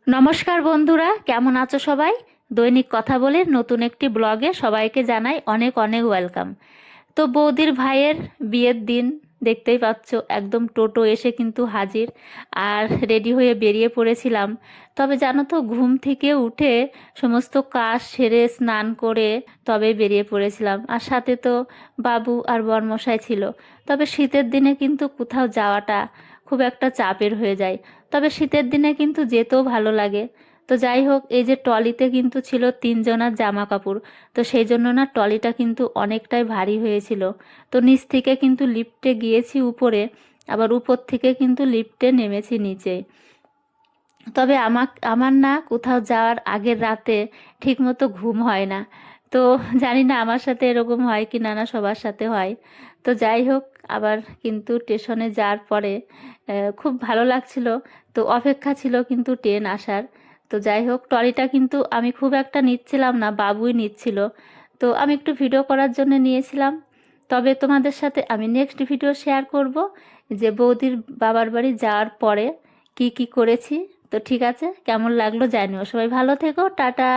নমস্কার বন্ধুরা, কেমন আছো সবাই? দৈনিক কথা বলে নতুন একটি ব্লগে সবাইকে জানাই অনেক অনেক ওয়েলকাম। তো বৌদির ভাইয়ের বিয়ের দিন দেখতেই পাচ্ছ, একদম টোটো এসে কিন্তু হাজির। আর রেডি হয়ে বেরিয়ে পড়েছিলাম। তবে জানো তো, ঘুম থেকে উঠে সমস্ত কাজ সেরে স্নান করে তবে বেরিয়ে পড়েছিলাম। আর সাথে তো বাবু আর বরমশাই ছিল। তবে শীতের দিনে কিন্তু কোথাও যাওয়াটা খুব একটা চাপের হয়ে যায়। তবে শীতের দিনে কিন্তু যেতেও ভালো লাগে। তো যাই হোক, এই যে ট্রলিতে কিন্তু ছিল 3 জনার জামা কাপড়। তো সেই জন্য না, ট্রলিটা কিন্তু অনেকটাই ভারী হয়েছিল। তো নিচ থেকে কিন্তু লিফটে গিয়েছি উপরে, আবার উপর থেকে কিন্তু লিফটে নেমেছি নিচে। তবে আমার না, কোথাও যাওয়ার আগের রাতে ঠিকমতো ঘুম হয় না। তো জানি না আমার সাথে এরকম হয় কি না, না সবার সাথে হয়। তো যাই হোক, আবার কিন্তু স্টেশনে যাওয়ার পরে খুব ভালো লাগছিল। তো অপেক্ষা ছিল কিন্তু ট্রেন আসার। তো যাই হোক, ট্রলিটা কিন্তু আমি খুব একটা নিচ্ছিলাম না, বাবুই নিচ্ছিল। তো আমি একটু ভিডিও করার জন্য নিয়েছিলাম। তবে তোমাদের সাথে আমি নেক্সট ভিডিও শেয়ার করব যে বৌদির বাবার বাড়ি যাওয়ার পরে কি কি করেছি। তো ঠিক আছে, কেমন লাগলো জানিও। সবাই ভালো থেকো, টাটা।